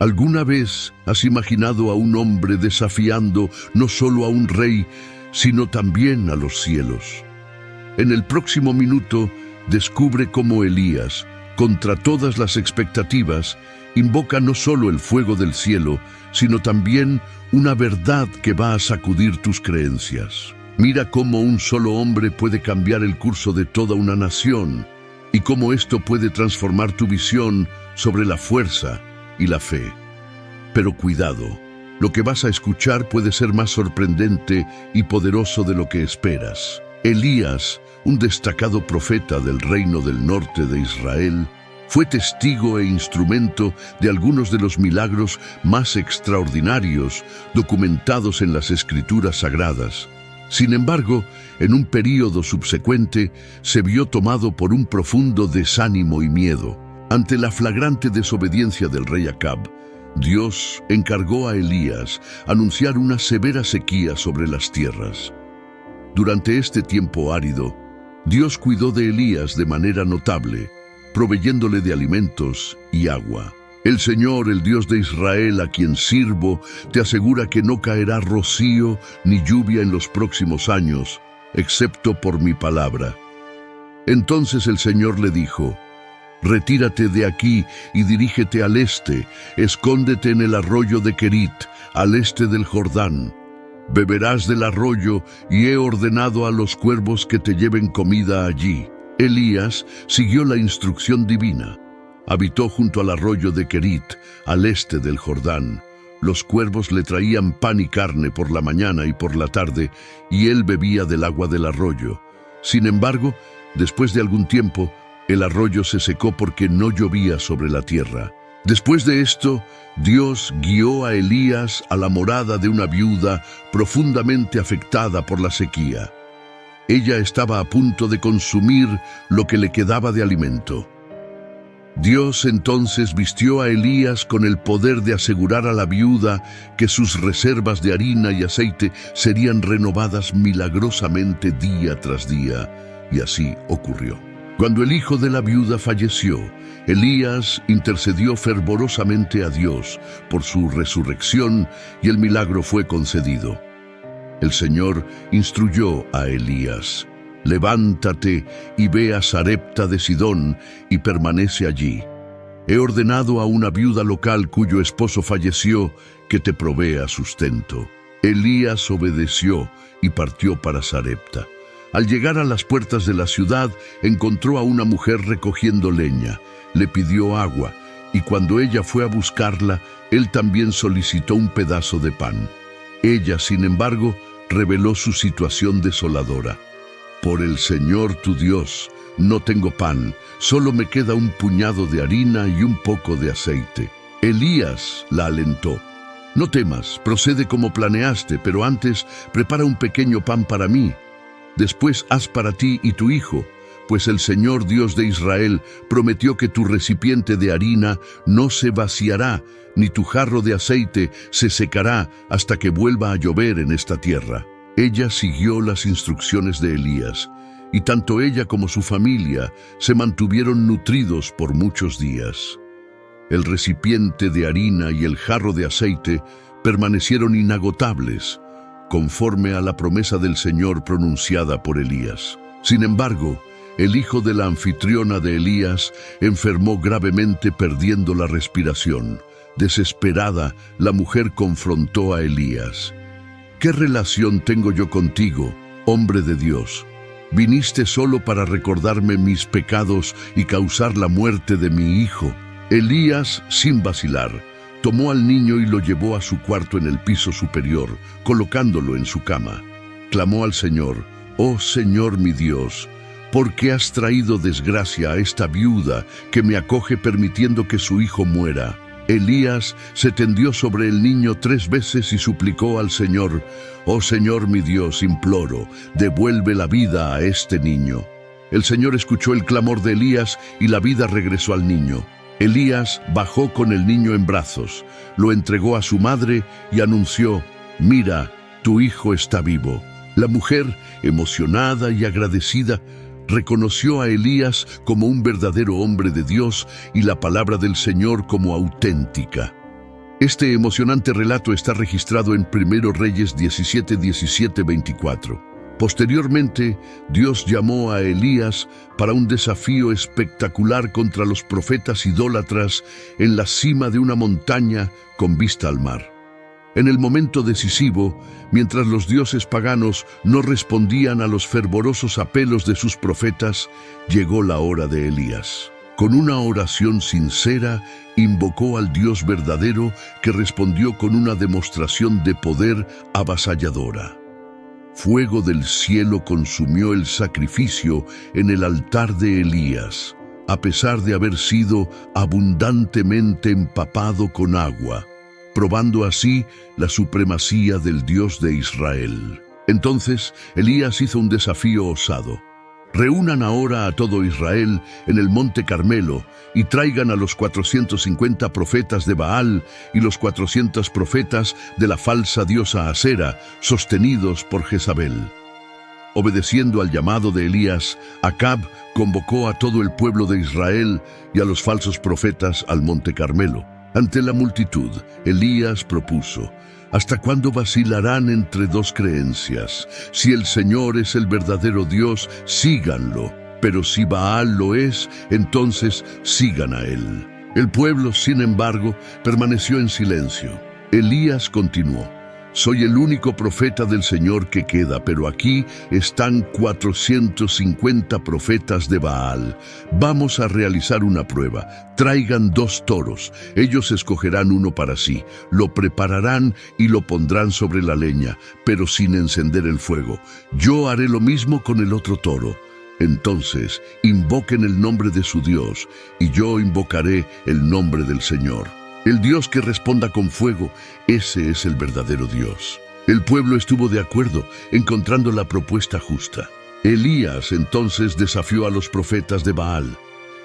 ¿Alguna vez has imaginado a un hombre desafiando no solo a un rey, sino también a los cielos? En el próximo minuto, descubre cómo Elías, contra todas las expectativas, invoca no solo el fuego del cielo, sino también una verdad que va a sacudir tus creencias. Mira cómo un solo hombre puede cambiar el curso de toda una nación y cómo esto puede transformar tu visión sobre la fuerza y la fe. Pero cuidado, lo que vas a escuchar puede ser más sorprendente y poderoso de lo que esperas. Elías, un destacado profeta del reino del norte de Israel, fue testigo e instrumento de algunos de los milagros más extraordinarios documentados en las Escrituras Sagradas. Sin embargo, en un período subsecuente, se vio tomado por un profundo desánimo y miedo. Ante la flagrante desobediencia del rey Acab, Dios encargó a Elías anunciar una severa sequía sobre las tierras. Durante este tiempo árido, Dios cuidó de Elías de manera notable, proveyéndole de alimentos y agua. El Señor, el Dios de Israel, a quien sirvo, te asegura que no caerá rocío ni lluvia en los próximos años, excepto por mi palabra. Entonces el Señor le dijo: retírate de aquí y dirígete al este, escóndete en el arroyo de Querit, al este del Jordán. Beberás del arroyo y he ordenado a los cuervos que te lleven comida allí. Elías siguió la instrucción divina. Habitó junto al arroyo de Querit, al este del Jordán. Los cuervos le traían pan y carne por la mañana y por la tarde, y él bebía del agua del arroyo. Sin embargo, después de algún tiempo, el arroyo se secó porque no llovía sobre la tierra. Después de esto, Dios guió a Elías a la morada de una viuda profundamente afectada por la sequía. Ella estaba a punto de consumir lo que le quedaba de alimento. Dios entonces vistió a Elías con el poder de asegurar a la viuda que sus reservas de harina y aceite serían renovadas milagrosamente día tras día, y así ocurrió. Cuando el hijo de la viuda falleció, Elías intercedió fervorosamente a Dios por su resurrección y el milagro fue concedido. El Señor instruyó a Elías: levántate y ve a Sarepta de Sidón y permanece allí. He ordenado a una viuda local cuyo esposo falleció que te provea sustento. Elías obedeció y partió para Sarepta. Al llegar a las puertas de la ciudad, encontró a una mujer recogiendo leña. Le pidió agua, y cuando ella fue a buscarla, él también solicitó un pedazo de pan. Ella, sin embargo, reveló su situación desoladora. Por el Señor tu Dios, no tengo pan, solo me queda un puñado de harina y un poco de aceite. Elías la alentó: no temas, procede como planeaste, pero antes prepara un pequeño pan para mí. Después haz para ti y tu hijo, pues el Señor Dios de Israel prometió que tu recipiente de harina no se vaciará, ni tu jarro de aceite se secará hasta que vuelva a llover en esta tierra. Ella siguió las instrucciones de Elías, y tanto ella como su familia se mantuvieron nutridos por muchos días. El recipiente de harina y el jarro de aceite permanecieron inagotables, conforme a la promesa del Señor pronunciada por Elías. Sin embargo, el hijo de la anfitriona de Elías enfermó gravemente, perdiendo la respiración. Desesperada, la mujer confrontó a Elías: ¿qué relación tengo yo contigo, hombre de Dios? ¿Viniste solo para recordarme mis pecados y causar la muerte de mi hijo? Elías, sin vacilar, tomó al niño y lo llevó a su cuarto en el piso superior, colocándolo en su cama. Clamó al Señor: «Oh Señor mi Dios, ¿Por qué has traído desgracia a esta viuda que me acoge permitiendo que su hijo muera? Elías se tendió sobre el niño 3 veces y suplicó al Señor: «Oh Señor mi Dios, imploro, devuelve la vida a este niño». El Señor escuchó el clamor de Elías y la vida regresó al niño. Elías bajó con el niño en brazos, lo entregó a su madre y anunció: «Mira, tu hijo está vivo». La mujer, emocionada y agradecida, reconoció a Elías como un verdadero hombre de Dios y la palabra del Señor como auténtica. Este emocionante relato está registrado en 1 Reyes 17, 17, 24. Posteriormente, Dios llamó a Elías para un desafío espectacular contra los profetas idólatras en la cima de una montaña con vista al mar. En el momento decisivo, mientras los dioses paganos no respondían a los fervorosos apelos de sus profetas, llegó la hora de Elías. Con una oración sincera, invocó al Dios verdadero, que respondió con una demostración de poder avasalladora. Fuego del cielo consumió el sacrificio en el altar de Elías, a pesar de haber sido abundantemente empapado con agua, probando así la supremacía del Dios de Israel. Entonces Elías hizo un desafío osado: «Reúnan ahora a todo Israel en el monte Carmelo y traigan a los 450 profetas de Baal y los 400 profetas de la falsa diosa Asera, sostenidos por Jezabel». Obedeciendo al llamado de Elías, Acab convocó a todo el pueblo de Israel y a los falsos profetas al monte Carmelo. Ante la multitud, Elías propuso: ¿hasta cuándo vacilarán entre 2 creencias? Si el Señor es el verdadero Dios, síganlo, pero si Baal lo es, entonces sigan a él. El pueblo, sin embargo, permaneció en silencio. Elías continuó: «Soy el único profeta del Señor que queda, pero aquí están 450 profetas de Baal. Vamos a realizar una prueba. Traigan 2 toros. Ellos escogerán uno para sí, lo prepararán y lo pondrán sobre la leña, pero sin encender el fuego. Yo haré lo mismo con el otro toro. Entonces invoquen el nombre de su Dios, y yo invocaré el nombre del Señor. El Dios que responda con fuego, ese es el verdadero Dios». El pueblo estuvo de acuerdo, encontrando la propuesta justa. Elías entonces desafió a los profetas de Baal: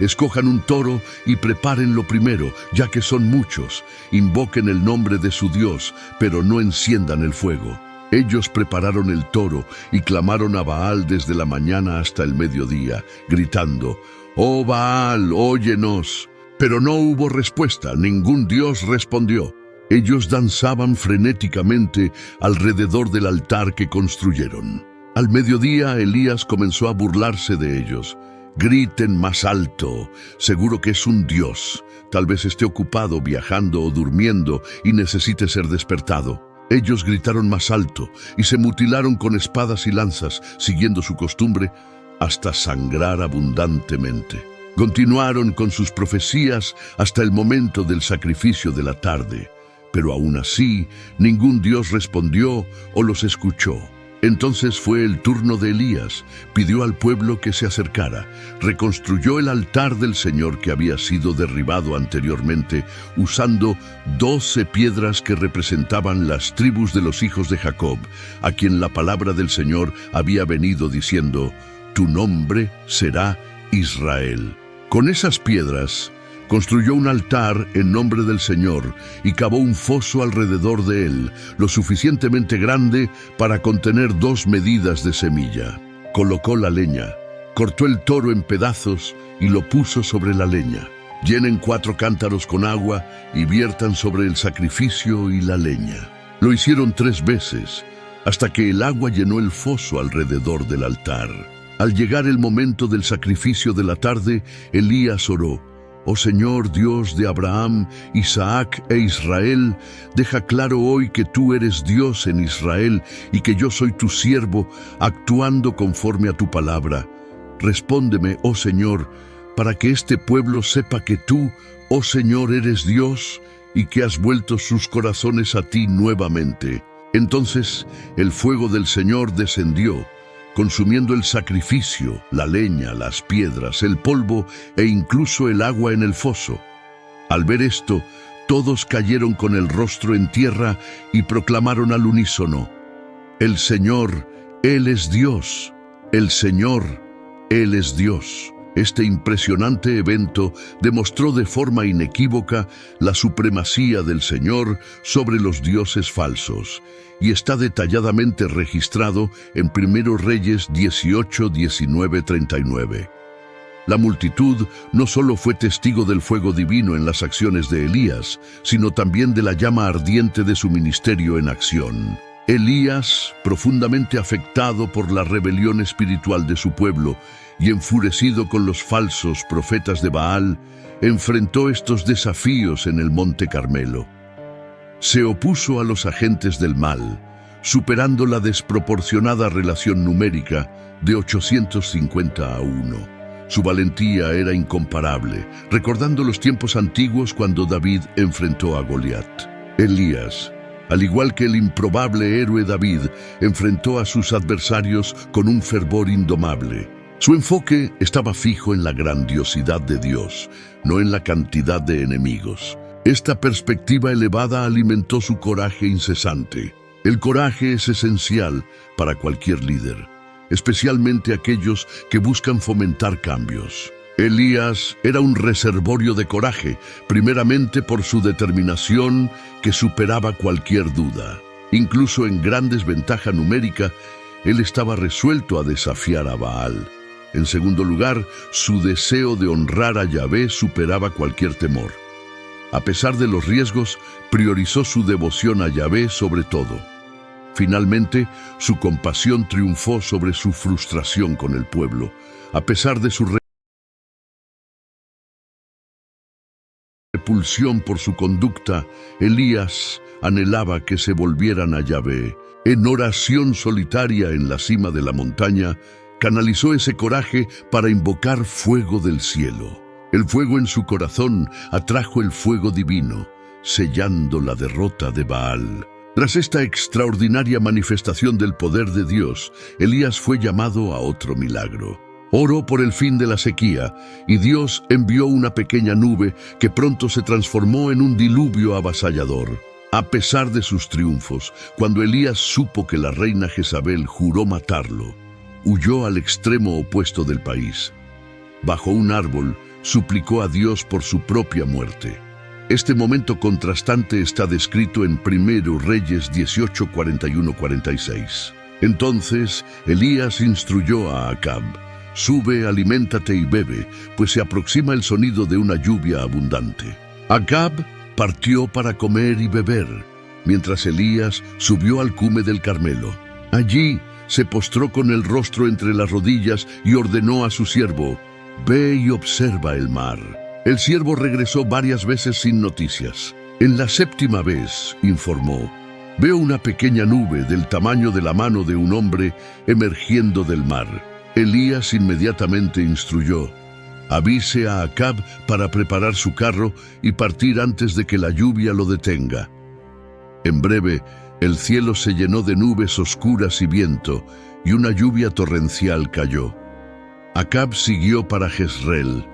«Escojan un toro y prepárenlo primero, ya que son muchos. Invoquen el nombre de su Dios, pero no enciendan el fuego». Ellos prepararon el toro y clamaron a Baal desde la mañana hasta el mediodía, gritando: «¡Oh Baal, óyenos!». Pero no hubo respuesta, ningún dios respondió. Ellos danzaban frenéticamente alrededor del altar que construyeron. Al mediodía, Elías comenzó a burlarse de ellos. «Griten más alto, seguro que es un dios. Tal vez esté ocupado viajando o durmiendo y necesite ser despertado». Ellos gritaron más alto y se mutilaron con espadas y lanzas, siguiendo su costumbre, hasta sangrar abundantemente. Continuaron con sus profecías hasta el momento del sacrificio de la tarde, pero aún así ningún dios respondió o los escuchó. Entonces fue el turno de Elías. Pidió al pueblo que se acercara, reconstruyó el altar del Señor que había sido derribado anteriormente, usando 12 piedras que representaban las tribus de los hijos de Jacob, a quien la palabra del Señor había venido diciendo: «Tu nombre será Israel». Con esas piedras construyó un altar en nombre del Señor y cavó un foso alrededor de él, lo suficientemente grande para contener 2 medidas de semilla. Colocó la leña, cortó el toro en pedazos y lo puso sobre la leña. Llenen 4 cántaros con agua y viertan sobre el sacrificio y la leña. Lo hicieron 3 veces, hasta que el agua llenó el foso alrededor del altar. Al llegar el momento del sacrificio de la tarde, Elías oró: «Oh Señor, Dios de Abraham, Isaac e Israel, deja claro hoy que tú eres Dios en Israel y que yo soy tu siervo, actuando conforme a tu palabra. Respóndeme, oh Señor, para que este pueblo sepa que tú, oh Señor, eres Dios y que has vuelto sus corazones a ti nuevamente». Entonces el fuego del Señor descendió, consumiendo el sacrificio, la leña, las piedras, el polvo e incluso el agua en el foso. Al ver esto, todos cayeron con el rostro en tierra y proclamaron al unísono: «El Señor, Él es Dios. El Señor, Él es Dios». Este impresionante evento demostró de forma inequívoca la supremacía del Señor sobre los dioses falsos y está detalladamente registrado en 1 Reyes 18, 19, 39. La multitud no solo fue testigo del fuego divino en las acciones de Elías, sino también de la llama ardiente de su ministerio en acción. Elías, profundamente afectado por la rebelión espiritual de su pueblo y enfurecido con los falsos profetas de Baal, enfrentó estos desafíos en el Monte Carmelo. Se opuso a los agentes del mal, superando la desproporcionada relación numérica de 850 a 1. Su valentía era incomparable, recordando los tiempos antiguos cuando David enfrentó a Goliat. Elías, al igual que el improbable héroe David, enfrentó a sus adversarios con un fervor indomable. Su enfoque estaba fijo en la grandiosidad de Dios, no en la cantidad de enemigos. Esta perspectiva elevada alimentó su coraje incesante. El coraje es esencial para cualquier líder, especialmente aquellos que buscan fomentar cambios. Elías era un reservorio de coraje, primeramente por su determinación que superaba cualquier duda. Incluso en gran desventaja numérica, él estaba resuelto a desafiar a Baal. En segundo lugar, su deseo de honrar a Yahvé superaba cualquier temor. A pesar de los riesgos, priorizó su devoción a Yahvé sobre todo. Finalmente, su compasión triunfó sobre su frustración con el pueblo. A pesar de su repulsión por su conducta, Elías anhelaba que se volvieran a Yahvé. En oración solitaria en la cima de la montaña, canalizó ese coraje para invocar fuego del cielo. El fuego en su corazón atrajo el fuego divino, sellando la derrota de Baal. Tras esta extraordinaria manifestación del poder de Dios, Elías fue llamado a otro milagro. Oró por el fin de la sequía, y Dios envió una pequeña nube que pronto se transformó en un diluvio avasallador. A pesar de sus triunfos, cuando Elías supo que la reina Jezabel juró matarlo, huyó al extremo opuesto del país. Bajo un árbol, suplicó a Dios por su propia muerte. Este momento contrastante está descrito en 1 Reyes 18, 41, 46. Entonces Elías instruyó a Acab: «Sube, aliméntate y bebe, pues se aproxima el sonido de una lluvia abundante». Acab partió para comer y beber, mientras Elías subió al cume del Carmelo. Allí se postró con el rostro entre las rodillas y ordenó a su siervo: «Ve y observa el mar». El siervo regresó varias veces sin noticias. En la séptima vez, informó: «Veo una pequeña nube del tamaño de la mano de un hombre emergiendo del mar». Elías inmediatamente instruyó: «Avise a Acab para preparar su carro y partir antes de que la lluvia lo detenga». En breve, el cielo se llenó de nubes oscuras y viento, y una lluvia torrencial cayó. Acab siguió para Jezreel,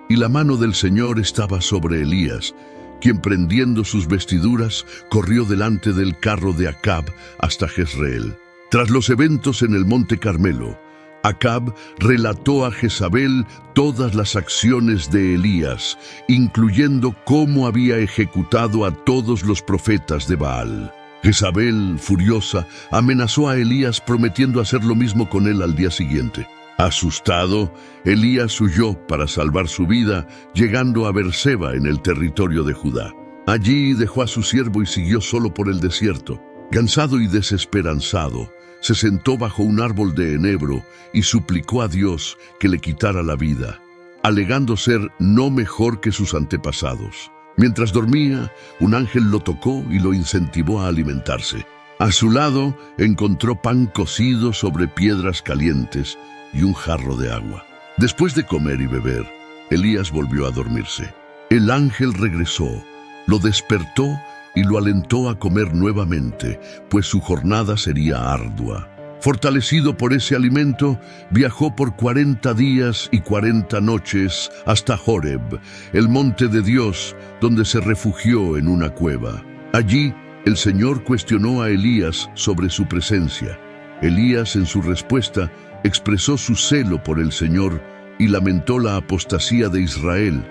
y la mano del Señor estaba sobre Elías, quien, prendiendo sus vestiduras, corrió delante del carro de Acab hasta Jezreel. Tras los eventos en el Monte Carmelo, Acab relató a Jezabel todas las acciones de Elías, incluyendo cómo había ejecutado a todos los profetas de Baal. Jezabel, furiosa, amenazó a Elías prometiendo hacer lo mismo con él al día siguiente. Asustado, Elías huyó para salvar su vida, llegando a Beerseba en el territorio de Judá. Allí dejó a su siervo y siguió solo por el desierto. Cansado y desesperanzado, se sentó bajo un árbol de enebro y suplicó a Dios que le quitara la vida, alegando ser no mejor que sus antepasados. Mientras dormía, un ángel lo tocó y lo incentivó a alimentarse. A su lado encontró pan cocido sobre piedras calientes y un jarro de agua. Después de comer y beber, Elías volvió a dormirse. El ángel regresó, lo despertó y lo alentó a comer nuevamente, pues su jornada sería ardua. Fortalecido por ese alimento, viajó por 40 días y 40 noches hasta Horeb, el monte de Dios, donde se refugió en una cueva. Allí, el Señor cuestionó a Elías sobre su presencia. Elías, en su respuesta, expresó su celo por el Señor y lamentó la apostasía de Israel,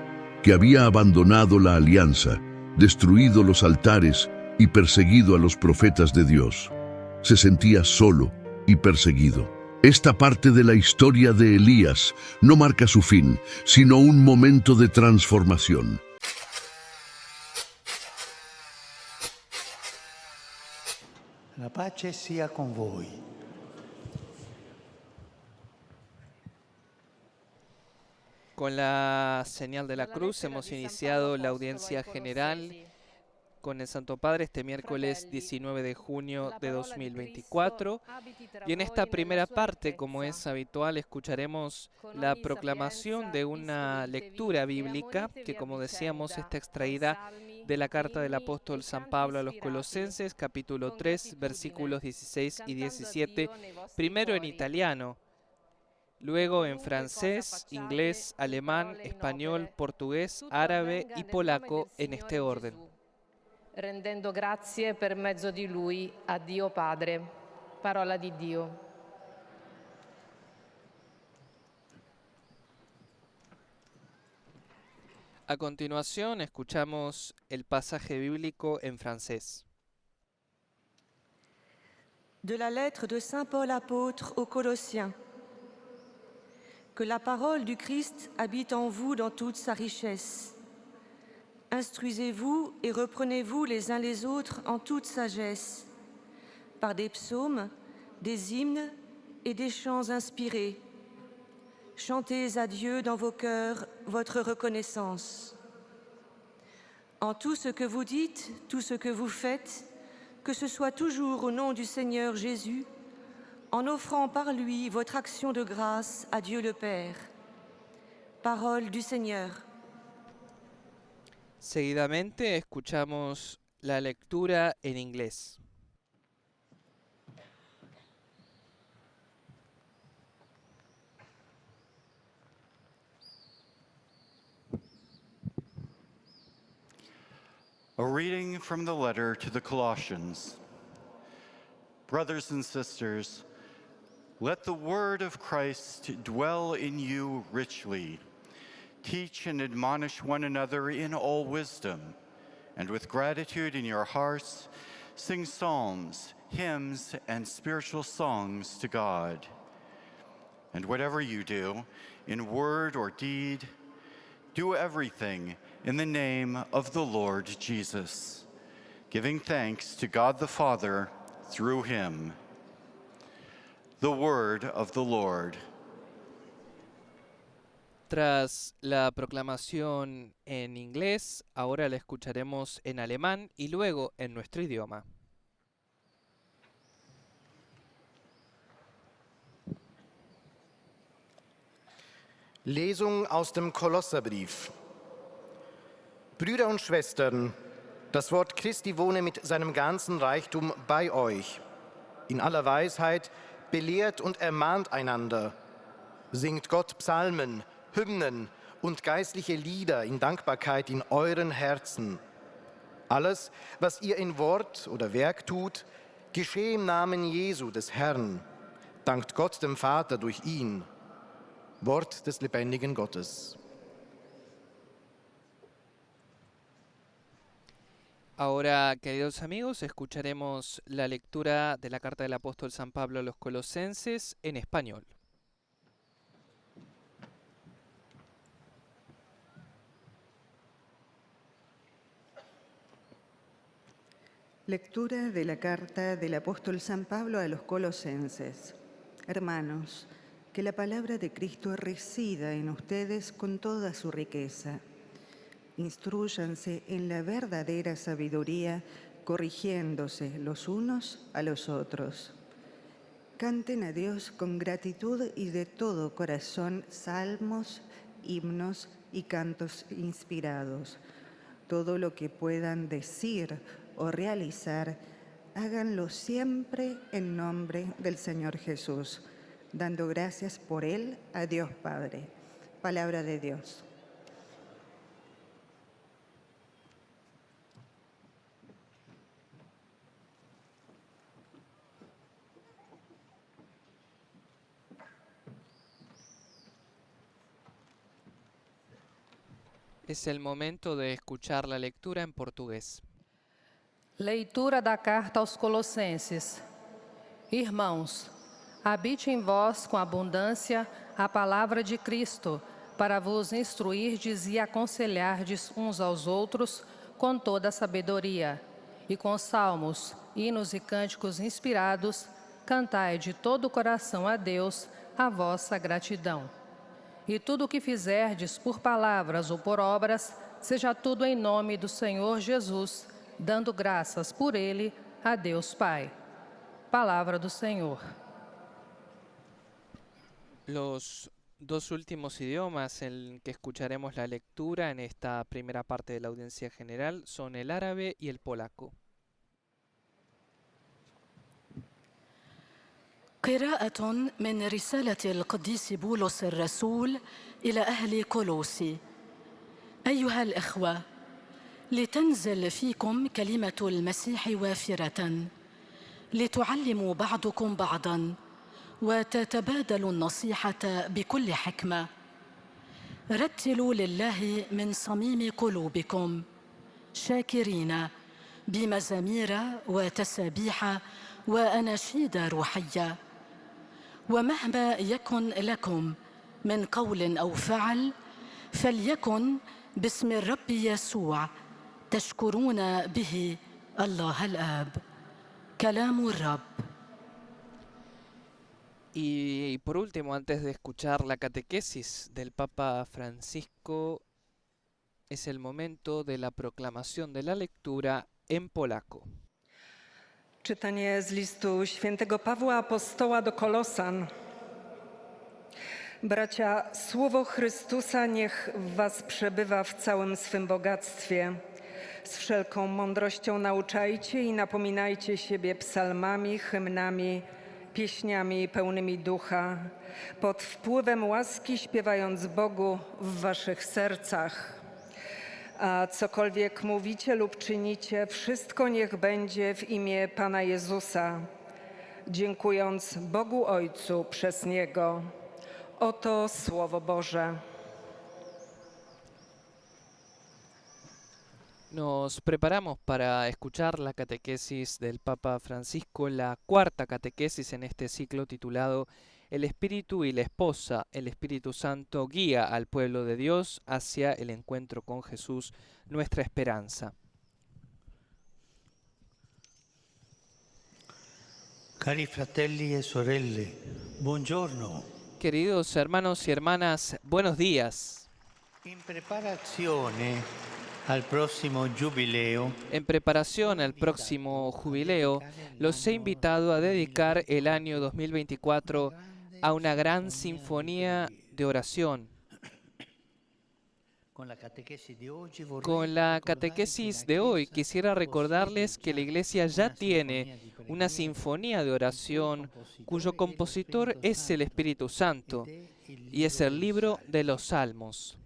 que había abandonado la alianza, destruido los altares y perseguido a los profetas de Dios. Se sentía solo y perseguido. Esta parte de la historia de Elías no marca su fin, sino un momento de transformación. La pace sia con voi. Con la señal de la cruz hemos iniciado la audiencia general con el Santo Padre este miércoles 19 de junio de 2024. Y en esta primera parte, como es habitual, escucharemos la proclamación de una lectura bíblica que, como decíamos, está extraída de la carta del apóstol San Pablo a los Colosenses, capítulo 3, versículos 16 y 17, primero en italiano, luego en francés, inglés, alemán, español, portugués, árabe y polaco en este orden. Rendendo grazie per mezzo di Lui a Dio Padre. Parola di Dio. A continuación, escuchamos el pasaje bíblico en francés. De la lettre de Saint Paul apôtre aux Colossiens. Que la parole du Christ habite en vous dans toute sa richesse. Instruisez-vous et reprenez-vous les uns les autres en toute sagesse, par des psaumes, des hymnes et des chants inspirés. Chantez à Dieu dans vos cœurs votre reconnaissance. En tout ce que vous dites, tout ce que vous faites, que ce soit toujours au nom du Seigneur Jésus, en offrant par lui votre action de grâce à Dieu le Père. Parole du Seigneur. Seguidamente escuchamos la lectura en inglés. A reading from the letter to the Colossians. Brothers and sisters, let the word of Christ dwell in you richly. Teach and admonish one another in all wisdom, and with gratitude in your hearts, sing psalms, hymns, and spiritual songs to God. And whatever you do, in word or deed, do everything in the name of the Lord Jesus, giving thanks to God the Father through him. The word of the Lord. Tras la proclamación en inglés, ahora la escucharemos en alemán y luego en nuestro idioma. Lesung aus dem Kolosserbrief. Brüder und Schwestern, das Wort Christi wohne mit seinem ganzen Reichtum bei euch. In aller Weisheit belehrt und ermahnt einander. Singt Gott Psalmen, Hymnen und geistliche Lieder in Dankbarkeit in euren Herzen. Alles, was ihr in Wort oder Werk tut, geschehe im Namen Jesu des Herrn. Dankt Gott dem Vater durch ihn. Wort des lebendigen Gottes. Ahora, queridos amigos, escucharemos la lectura de la carta del apóstol San Pablo a los Colosenses en español. Lectura de la carta del apóstol San Pablo a los Colosenses. Hermanos, que la palabra de Cristo resida en ustedes con toda su riqueza. Instrúyanse en la verdadera sabiduría, corrigiéndose los unos a los otros. Canten a Dios con gratitud y de todo corazón salmos, himnos y cantos inspirados. Todo lo que puedan decir o realizar, Háganlo siempre en nombre del Señor Jesús, dando gracias por Él a Dios Padre. Palabra de Dios. Es el momento de escuchar la lectura en portugués. Leitura da carta aos Colossenses. Irmãos, habite em vós com abundância a palavra de Cristo, para vos instruirdes e aconselhardes uns aos outros com toda a sabedoria. E com salmos, hinos e cânticos inspirados, cantai de todo o coração a Deus a vossa gratidão. E tudo o que fizerdes por palavras ou por obras, seja tudo em nome do Senhor Jesus, dando graças por Ele a Deus Pai. Palavra do Senhor. Los dos últimos idiomas en que escucharemos la lectura en esta primera parte de la audiencia general son el árabe y el polaco. قراءة من رسالة القديس بولس الرسول إلى أهل كولوسي. أيها الإخوة، لتنزل فيكم كلمة المسيح وافرة، لتعلموا بعضكم بعضا، وتتبادلوا النصيحة بكل حكمة. رتلوا لله من صميم قلوبكم، شاكرين بمزامير وتسابيح وأناشيد روحية. ومهما يكن لكم من قول أو فعل، فليكن باسم الرب يسوع تشكرون به الله الآب. كلام الرب. Y por último, antes de escuchar la catequesis del Papa Francisco, es el momento de la proclamación de la lectura en polaco. Czytanie z listu świętego Pawła Apostoła do Kolosan. Bracia, słowo Chrystusa niech w was przebywa w całym swym bogactwie. Z wszelką mądrością nauczajcie i napominajcie siebie psalmami, hymnami, pieśniami pełnymi ducha, pod wpływem łaski śpiewając Bogu w waszych sercach. A cokolwiek mówicie lub czynicie, wszystko niech będzie w imię Pana Jezusa, dziękując Bogu Ojcu przez Niego. Oto Słowo Boże. Nos preparamos para escuchar la catequesis del Papa Francisco, la cuarta catequesis en este ciclo titulado El Espíritu y la Esposa, el Espíritu Santo guía al pueblo de Dios hacia el encuentro con Jesús, nuestra esperanza. Cari fratelli e sorelle, buongiorno. Queridos hermanos y hermanas, buenos días. In preparazione al próximo jubileo, En preparación al próximo jubileo, los he invitado a dedicar el año 2024 a una gran sinfonía de oración. Con la catequesis de hoy quisiera recordarles que la Iglesia ya tiene una sinfonía de oración cuyo compositor es el Espíritu Santo y es el libro de los Salmos.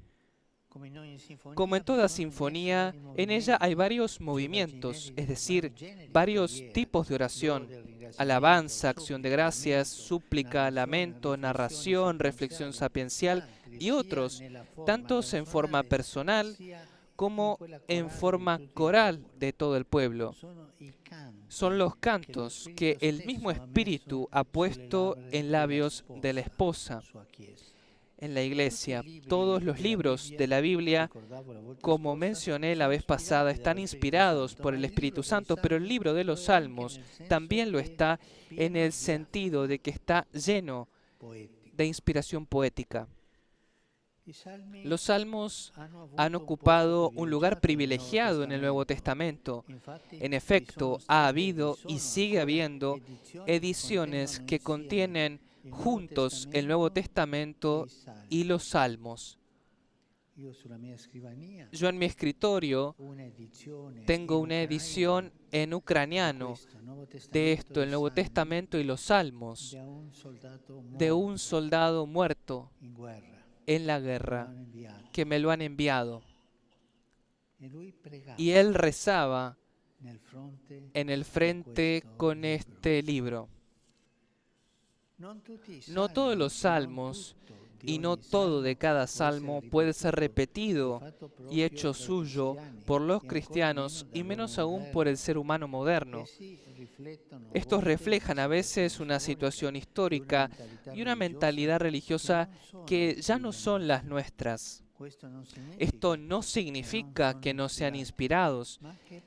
Como en toda sinfonía, en ella hay varios movimientos, es decir, varios tipos de oración: alabanza, acción de gracias, súplica, lamento, narración, reflexión sapiencial y otros, tantos en forma personal como en forma coral de todo el pueblo. Son los cantos que el mismo Espíritu ha puesto en labios de la esposa. En la Iglesia, todos los libros de la Biblia, como mencioné la vez pasada, están inspirados por el Espíritu Santo, pero el libro de los Salmos también lo está en el sentido de que está lleno de inspiración poética. Los Salmos han ocupado un lugar privilegiado en el Nuevo Testamento. En efecto, ha habido y sigue habiendo ediciones que contienen juntos el Nuevo Testamento y los Salmos. Yo en mi escritorio tengo una edición en ucraniano de esto, el Nuevo Testamento y los Salmos, de un soldado muerto en la guerra, que me lo han enviado. Y él rezaba en el frente con este libro. No todos los salmos y no todo de cada salmo puede ser repetido y hecho suyo por los cristianos y menos aún por el ser humano moderno. Estos reflejan a veces una situación histórica y una mentalidad religiosa que ya no son las nuestras. Esto no significa que no sean inspirados,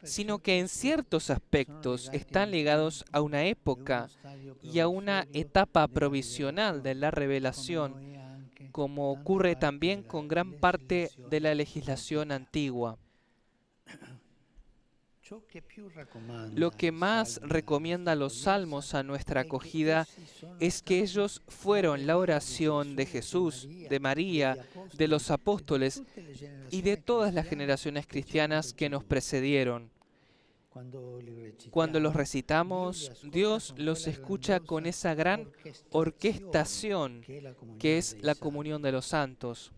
sino que en ciertos aspectos están ligados a una época y a una etapa provisional de la revelación, como ocurre también con gran parte de la legislación antigua. Lo que más recomienda los salmos a nuestra acogida es que ellos fueron la oración de Jesús, de María, de los apóstoles y de todas las generaciones cristianas que nos precedieron. Cuando los recitamos, Dios los escucha con esa gran orquestación que es la comunión de los santos.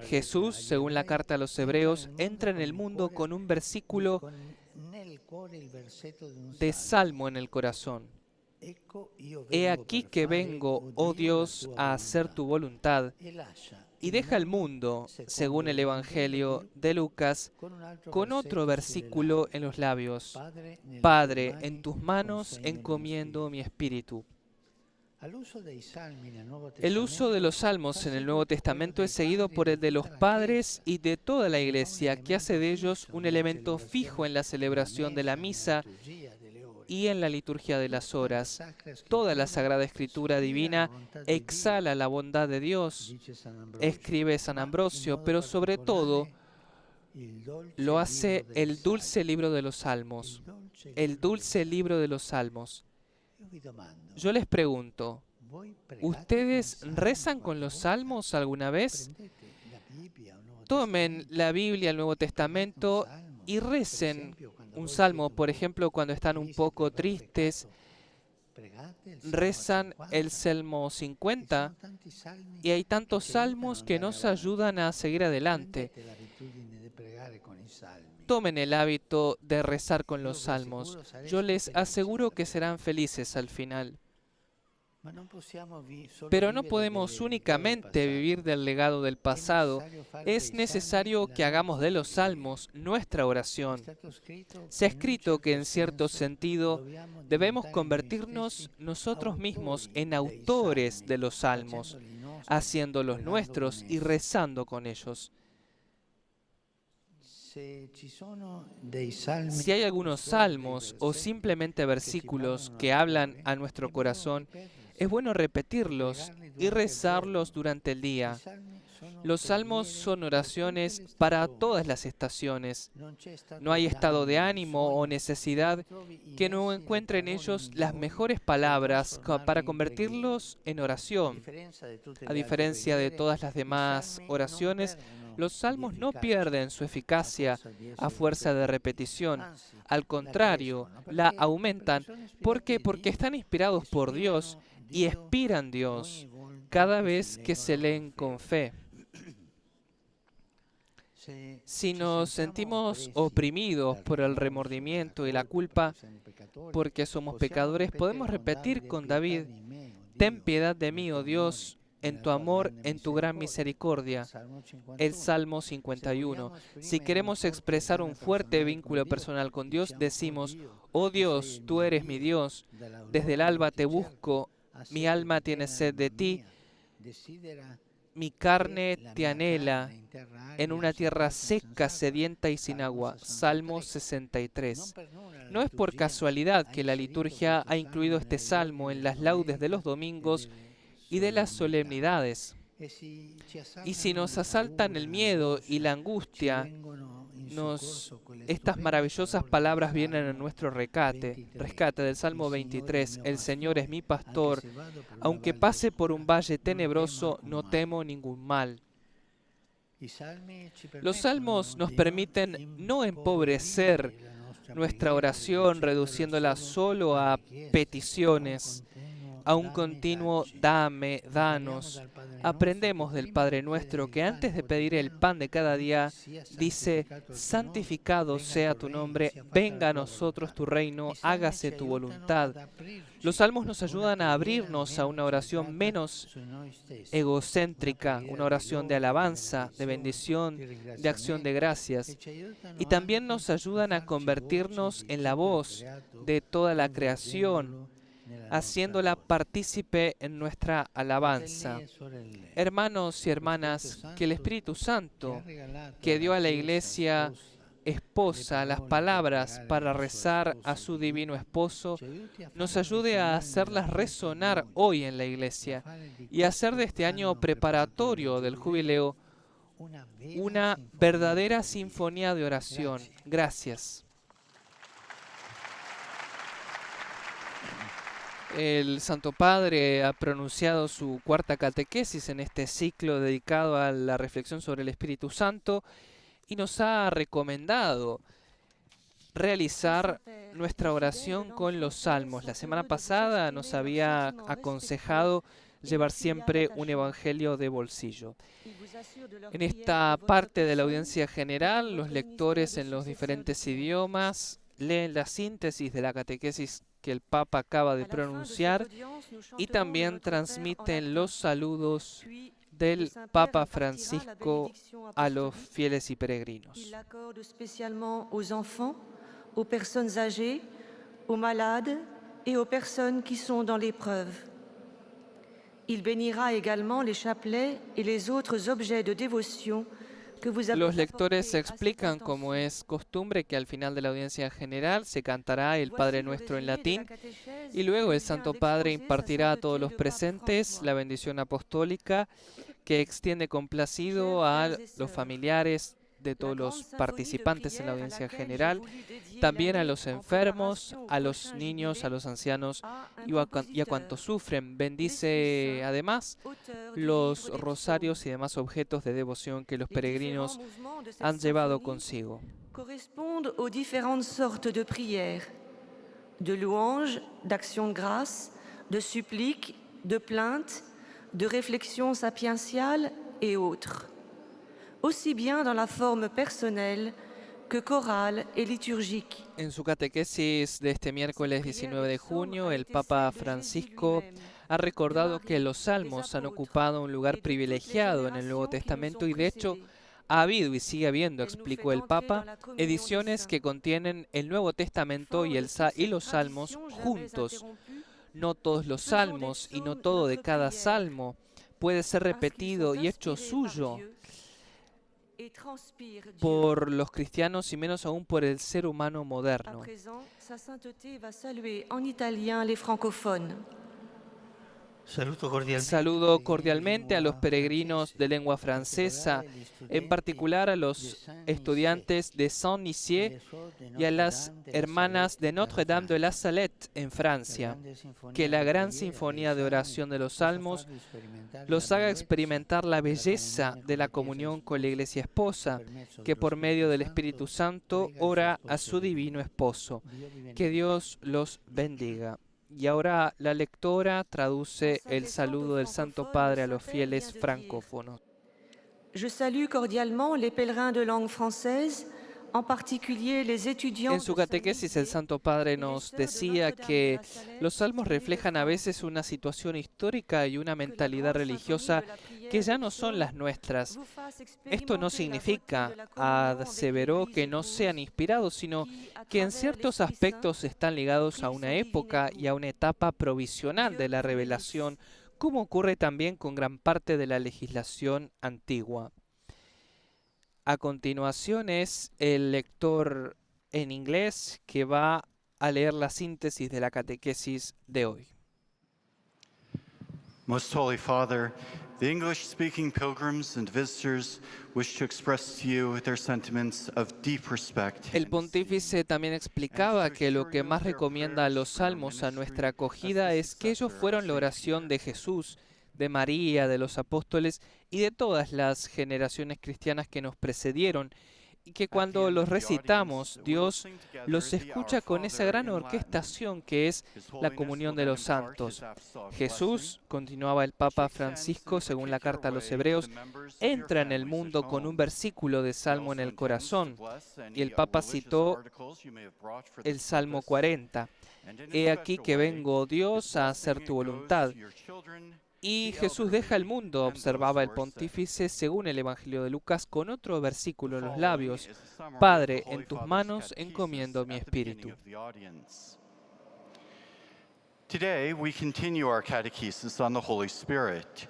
Jesús, según la carta a los Hebreos, entra en el mundo con un versículo de salmo en el corazón. He aquí que vengo, oh Dios, a hacer tu voluntad. Y deja el mundo, según el Evangelio de Lucas, con otro versículo en los labios. Padre, en tus manos encomiendo mi espíritu. El uso de los salmos en el Nuevo Testamento es seguido por el de los padres y de toda la Iglesia, que hace de ellos un elemento fijo en la celebración de la misa y en la liturgia de las horas. Toda la Sagrada Escritura divina exhala la bondad de Dios, escribe San Ambrosio, pero sobre todo lo hace el dulce libro de los Salmos. El dulce libro de los Salmos. Yo les pregunto, ¿ustedes rezan con los Salmos alguna vez? Tomen la Biblia, el Nuevo Testamento, y recen un salmo, por ejemplo, cuando están un poco tristes, rezan el Salmo 50 y hay tantos salmos que nos ayudan a seguir adelante. Tomen el hábito de rezar con los salmos. Yo les aseguro que serán felices al final. Pero no podemos únicamente vivir del legado del pasado. Es necesario que hagamos de los salmos nuestra oración. Se ha escrito que en cierto sentido debemos convertirnos nosotros mismos en autores de los salmos, haciéndolos nuestros y rezando con ellos. Si hay algunos salmos o simplemente versículos que hablan a nuestro corazón, es bueno repetirlos y rezarlos durante el día. Los salmos son oraciones para todas las estaciones. No hay estado de ánimo o necesidad que no encuentre en ellos las mejores palabras para convertirlos en oración. A diferencia de todas las demás oraciones, los salmos no pierden su eficacia a fuerza de repetición. Al contrario, la aumentan. ¿Por qué? Porque están inspirados por Dios y expiran Dios cada vez que se leen con fe. Si nos sentimos oprimidos por el remordimiento y la culpa porque somos pecadores, podemos repetir con David: ten piedad de mí, oh Dios, en tu amor, en tu gran misericordia. El Salmo 51. Si queremos expresar un fuerte vínculo personal con Dios, decimos: oh Dios, tú eres mi Dios, desde el alba te busco, mi alma tiene sed de ti, mi carne te anhela en una tierra seca, sedienta y sin agua. Salmo 63. No es por casualidad que la liturgia ha incluido este salmo en las laudes de los domingos y de las solemnidades. Y si nos asaltan el miedo y la angustia, estas maravillosas palabras vienen a nuestro rescate del Salmo 23. El Señor es mi pastor, aunque pase por un valle tenebroso, no temo ningún mal. Los salmos nos permiten no empobrecer nuestra oración reduciéndola solo a peticiones, a un continuo dame, danos. Aprendemos del Padre Nuestro que antes de pedir el pan de cada día, dice, santificado sea tu nombre, venga a nosotros tu reino, hágase tu voluntad. Los salmos nos ayudan a abrirnos a una oración menos egocéntrica, una oración de alabanza, de bendición, de acción de gracias. Y también nos ayudan a convertirnos en la voz de toda la creación, haciéndola partícipe en nuestra alabanza. Hermanos y hermanas, que el Espíritu Santo, que dio a la Iglesia esposa las palabras para rezar a su divino esposo, nos ayude a hacerlas resonar hoy en la Iglesia y hacer de este año preparatorio del jubileo una verdadera sinfonía de oración. Gracias. El Santo Padre ha pronunciado su cuarta catequesis en este ciclo dedicado a la reflexión sobre el Espíritu Santo y nos ha recomendado realizar nuestra oración con los salmos. La semana pasada nos había aconsejado llevar siempre un evangelio de bolsillo. En esta parte de la audiencia general, los lectores en los diferentes idiomas leen la síntesis de la catequesis que el Papa acaba de pronunciar y también transmiten los saludos del Papa Francisco a los fieles y peregrinos. Il l'accorde spécialement aux enfants, aux personnes âgées, aux malades et aux personnes qui sont dans l'épreuve. Il bénira également les chapelets et les autres objets de dévotion que vous avez. Los lectores explican, como es costumbre, que al final de la audiencia general se cantará el Padre Nuestro en latín y luego el Santo Padre impartirá a todos los presentes la bendición apostólica que extiende complacido a los familiares de todos los participantes en la audiencia general, también a los enfermos, a los niños, a los ancianos y a cuantos sufren. Bendice además los rosarios y demás objetos de devoción que los peregrinos han llevado consigo. Correspondent aux différentes sortes de prières, de louanges, d'actions de grâce, de suppliques, de plaintes, de réflexions sapientiales et autres, aussi bien dans la forme personnelle que chorale et liturgique. En su catequesis de este miércoles 19 de junio, el Papa Francisco ha recordado que los salmos han ocupado un lugar privilegiado en el Nuevo Testamento y de hecho ha habido y sigue habiendo, explicó el Papa, ediciones que contienen el Nuevo Testamento y los salmos juntos. No todos los salmos y no todo de cada salmo puede ser repetido y hecho suyo por los cristianos y menos aún por el ser humano moderno. Sa sainteté va saluer en italien les francophones. Saludo cordialmente a los peregrinos de lengua francesa, en particular a los estudiantes de Saint-Nizier y a las hermanas de Notre-Dame de la Salette en Francia. Que la gran sinfonía de oración de los salmos los haga experimentar la belleza de la comunión con la Iglesia esposa, que por medio del Espíritu Santo ora a su divino esposo. Que Dios los bendiga. Y ahora la lectora traduce el saludo del Santo Padre a los fieles francófonos. Je salue cordialement les pèlerins de langue française, en particulier les étudiants. En su catequesis el Santo Padre nos decía que los salmos reflejan a veces una situación histórica y una mentalidad religiosa que ya no son las nuestras. Esto no significa, aseveró, que no sean inspirados, sino que en ciertos aspectos están ligados a una época y a una etapa provisional de la revelación, como ocurre también con gran parte de la legislación antigua. A continuación es el lector en inglés que va a leer la síntesis de la catequesis de hoy. Most Holy Father, the English-speaking pilgrims and visitors wish to express to you their sentiments of deep respect. El pontífice también explicaba que lo que más recomienda a los salmos a nuestra acogida es que ellos fueron la oración de Jesús, de María, de los apóstoles y de todas las generaciones cristianas que nos precedieron, y que cuando los recitamos, Dios los escucha con esa gran orquestación que es la comunión de los santos. Jesús, continuaba el Papa Francisco según la carta a los Hebreos, entra en el mundo con un versículo de Salmo en el corazón, y el Papa citó el Salmo 40. He aquí que vengo, oh Dios, a hacer tu voluntad. Y Jesús deja el mundo, observaba el pontífice según el Evangelio de Lucas, con otro versículo en los labios: Padre, en tus manos encomiendo mi espíritu. Today we continue our catechesis on the Holy Spirit,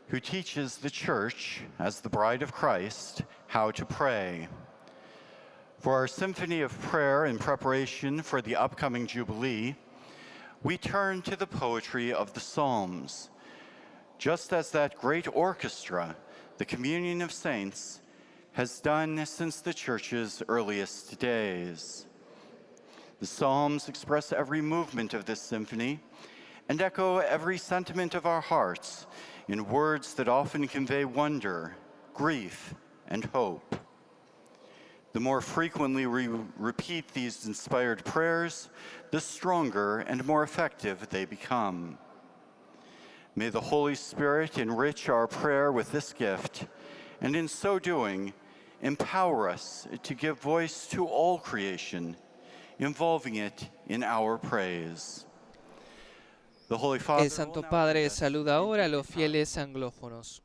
who teaches the Church, as the bride of Christ, how to pray. For our symphony of prayer in preparation for the upcoming Jubilee, we turn to the poetry of the Psalms, just as that great orchestra, the Communion of Saints, has done since the Church's earliest days. The Psalms express every movement of this symphony and echo every sentiment of our hearts in words that often convey wonder, grief, and hope. The more frequently we repeat these inspired prayers, the stronger and more effective they become. May the Holy Spirit enrich our prayer with this gift, and in so doing, empower us to give voice to all creation, involving it in our praise. El Santo Padre saluda ahora a los fieles anglófonos.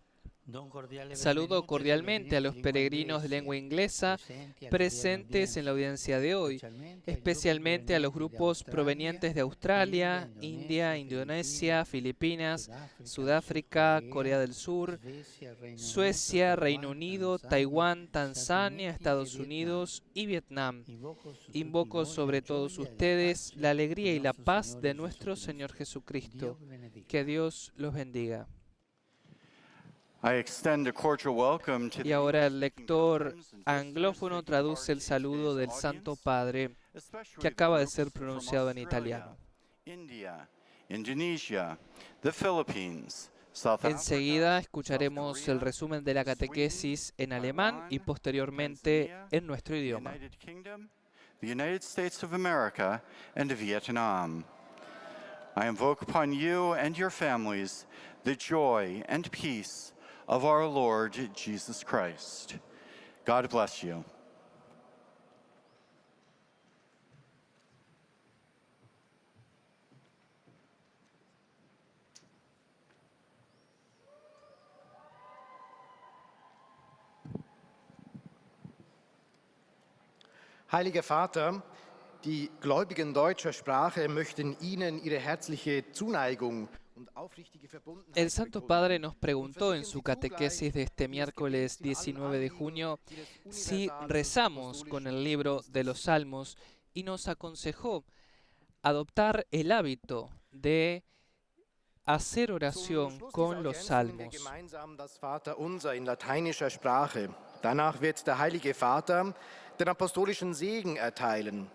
Saludo cordialmente a los peregrinos de lengua inglesa presentes en la audiencia de hoy, especialmente a los grupos provenientes de Australia, India, Indonesia, Filipinas, Sudáfrica, Corea del Sur, Suecia, Reino Unido, Taiwán, Tanzania, Estados Unidos y Vietnam. Invoco sobre todos ustedes la alegría y la paz de nuestro Señor Jesucristo. Que Dios los bendiga. Y ahora el lector anglófono traduce el saludo del Santo Padre que acaba de ser pronunciado en italiano. Enseguida escucharemos el resumen de la catequesis en alemán y posteriormente en nuestro idioma. The United States of America and Vietnam. I invoke upon you and your families the joy and peace of our Lord Jesus Christ. God bless you. Heiliger Vater, die Gläubigen deutscher Sprache möchten Ihnen ihre herzliche Zuneigung. El Santo Padre nos preguntó en su catequesis de este miércoles 19 de junio si rezamos con el libro de los Salmos y nos aconsejó adoptar el hábito de hacer oración con los Salmos. Danach wird der Heilige Vater den apostolischen Segen erteilen.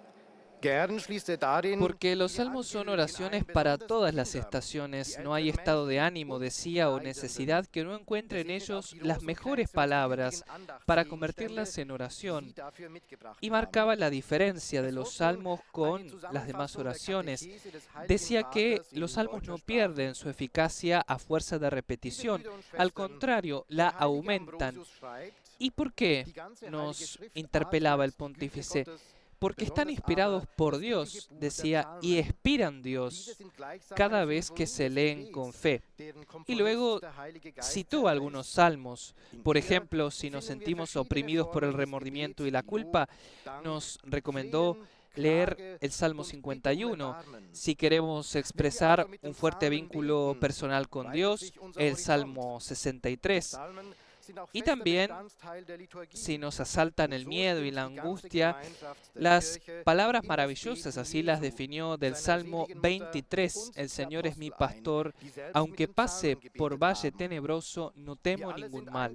Porque los salmos son oraciones para todas las estaciones. No hay estado de ánimo, decía, o necesidad que no encuentre en ellos las mejores palabras para convertirlas en oración. Y marcaba la diferencia de los salmos con las demás oraciones. Decía que los salmos no pierden su eficacia a fuerza de repetición. Al contrario, la aumentan. ¿Y por qué? Nos interpelaba el pontífice. Porque están inspirados por Dios, decía, y expiran Dios cada vez que se leen con fe. Y luego citó algunos salmos. Por ejemplo, si nos sentimos oprimidos por el remordimiento y la culpa, nos recomendó leer el Salmo 51. Si queremos expresar un fuerte vínculo personal con Dios, el Salmo 63. Y también, si nos asaltan el miedo y la angustia, las palabras maravillosas, así las definió del Salmo 23, el Señor es mi pastor, aunque pase por valle tenebroso, no temo ningún mal.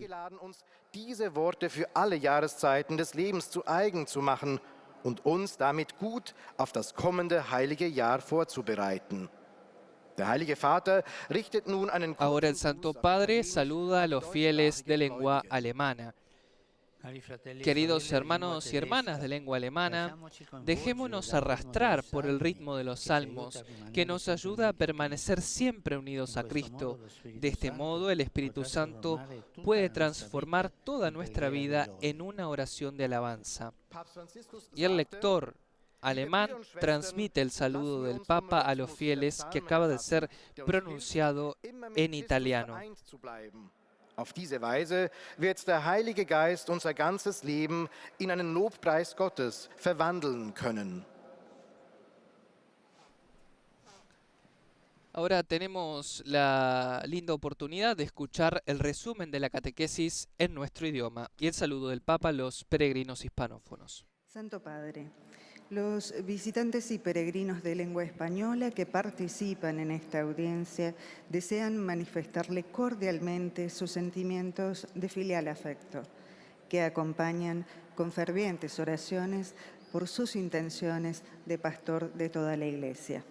Diese Worte für alle Jahreszeiten des Lebens zu eigen zu machen und uns damit gut auf das kommende heilige Jahr vorzubereiten. Der Heilige Vater richtet nun einen Ahora el Santo Padre saluda a los fieles de lengua alemana. Queridos hermanos y hermanas de lengua alemana, dejémonos arrastrar por el ritmo de los salmos, que nos ayuda a permanecer siempre unidos a Cristo. De este modo, el Espíritu Santo puede transformar toda nuestra vida en una oración de alabanza. Y el lector alemán transmite el saludo del Papa a los fieles que acaba de ser pronunciado en italiano. Auf diese Weise wird der Heilige Geist unser ganzes Leben in einen Lobpreis Gottes verwandeln können. Ahora tenemos la linda oportunidad de escuchar el resumen de la catequesis en nuestro idioma y el saludo del Papa a los peregrinos hispanófonos. Santo Padre, los visitantes y peregrinos de lengua española que participan en esta audiencia desean manifestarle cordialmente sus sentimientos de filial afecto, que acompañan con fervientes oraciones por sus intenciones de pastor de toda la Iglesia.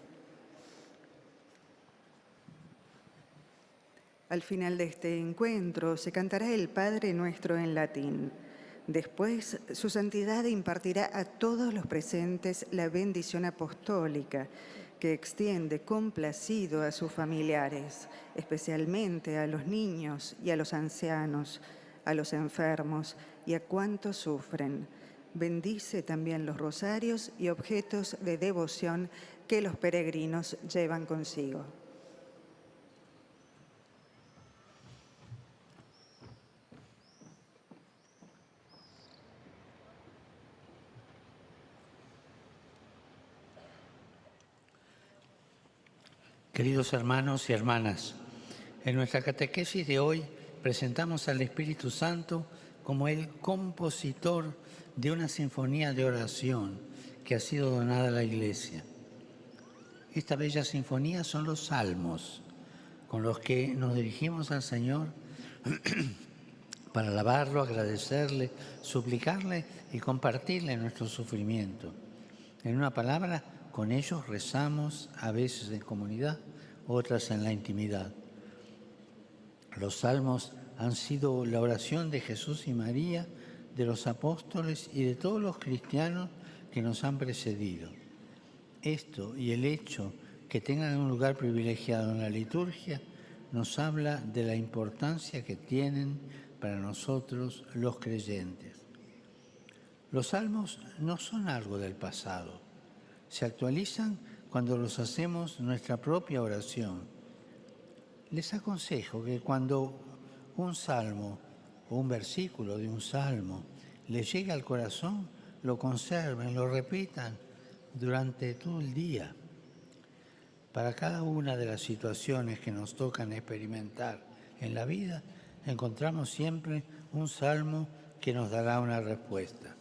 Al final de este encuentro se cantará el Padre Nuestro en latín. Después, su santidad impartirá a todos los presentes la bendición apostólica que extiende complacido a sus familiares, especialmente a los niños y a los ancianos, a los enfermos y a cuantos sufren. Bendice también los rosarios y objetos de devoción que los peregrinos llevan consigo. Queridos hermanos y hermanas, en nuestra catequesis de hoy presentamos al Espíritu Santo como el compositor de una sinfonía de oración que ha sido donada a la Iglesia. Esta bella sinfonía son los salmos con los que nos dirigimos al Señor para alabarlo, agradecerle, suplicarle y compartirle nuestro sufrimiento. En una palabra, con ellos rezamos, a veces en comunidad, otras en la intimidad. Los salmos han sido la oración de Jesús y María, de los apóstoles y de todos los cristianos que nos han precedido. Esto y el hecho que tengan un lugar privilegiado en la liturgia nos habla de la importancia que tienen para nosotros los creyentes. Los salmos no son algo del pasado. Se actualizan cuando los hacemos nuestra propia oración. Les aconsejo que cuando un salmo o un versículo de un salmo les llegue al corazón, lo conserven, lo repitan durante todo el día. Para cada una de las situaciones que nos tocan experimentar en la vida, encontramos siempre un salmo que nos dará una respuesta.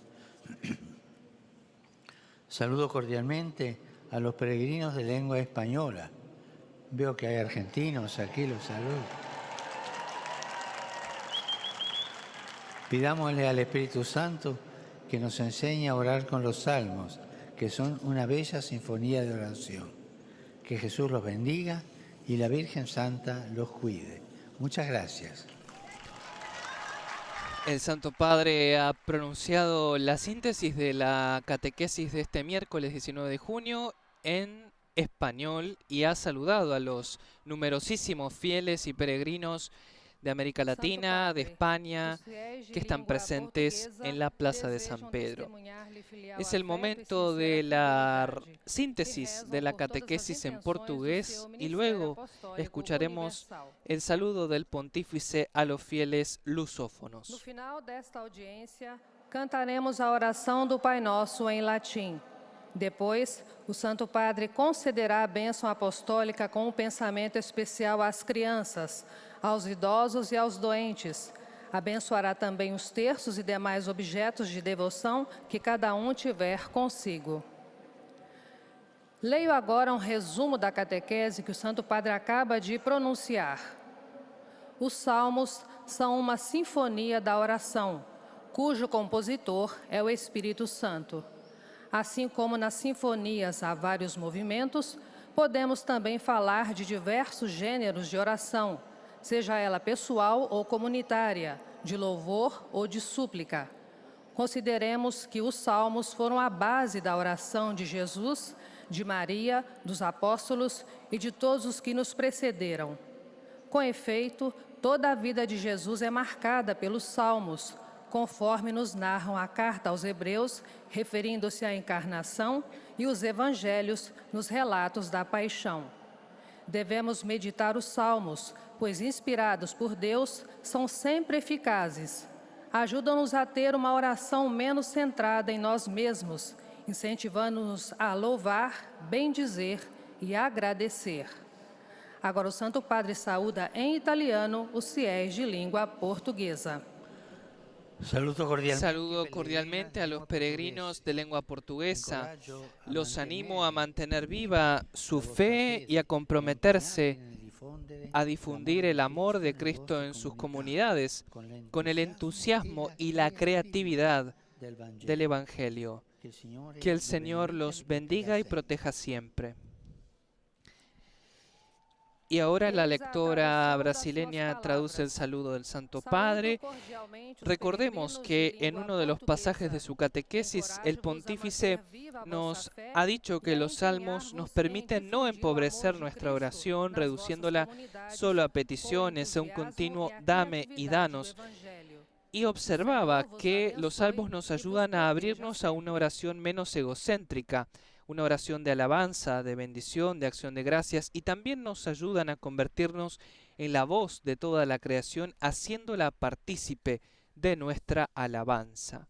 Saludo cordialmente a los peregrinos de lengua española. Veo que hay argentinos aquí, los saludo. Pidámosle al Espíritu Santo que nos enseñe a orar con los salmos, que son una bella sinfonía de oración. Que Jesús los bendiga y la Virgen Santa los cuide. Muchas gracias. El Santo Padre ha pronunciado la síntesis de la catequesis de este miércoles 19 de junio en español y ha saludado a los numerosísimos fieles y peregrinos de América Latina, de España, que están presentes en la Plaza de San Pedro. Es el momento de la síntesis de la catequesis en portugués y luego escucharemos el saludo del pontífice a los fieles lusófonos. No final desta audiência, cantaremos a oração do Pai Nosso em latim. Depois, o Santo Padre concederá a bênção apostólica com um pensamento especial às crianças, aos idosos e aos doentes. Abençoará também os terços e demais objetos de devoção que cada um tiver consigo. Leio agora um resumo da catequese que o Santo Padre acaba de pronunciar. Os salmos são uma sinfonia da oração, cujo compositor é o Espírito Santo. Assim como nas sinfonias há vários movimentos, Podemos também falar de diversos gêneros de oração, seja ela pessoal ou comunitária, de louvor ou de súplica. Consideremos que os salmos foram a base da oração de Jesus, de Maria, dos apóstolos e de todos os que nos precederam. Com efeito, toda a vida de Jesus é marcada pelos salmos, conforme nos narram a carta aos Hebreus, referindo-se à encarnação, e os evangelhos nos relatos da paixão. Devemos meditar os salmos, pois inspirados por Deus, são sempre eficazes. Ajudam-nos a ter uma oração menos centrada em nós mesmos, incentivando-nos a louvar, bendizer e agradecer. Agora o Santo Padre saúda em italiano os fiéis de língua portuguesa. Saludo cordialmente a los peregrinos de lengua portuguesa. Los animo a mantener viva su fe y a comprometerse a difundir el amor de Cristo en sus comunidades con el entusiasmo y la creatividad del Evangelio. Que el Señor los bendiga y proteja siempre. Y ahora la lectora brasileña traduce el saludo del Santo Padre. Recordemos que en uno de los pasajes de su catequesis, el pontífice nos ha dicho que los salmos nos permiten no empobrecer nuestra oración, reduciéndola solo a peticiones, a un continuo dame y danos. Y observaba que los salmos nos ayudan a abrirnos a una oración menos egocéntrica, una oración de alabanza, de bendición, de acción de gracias, y también nos ayudan a convertirnos en la voz de toda la creación, haciéndola partícipe de nuestra alabanza.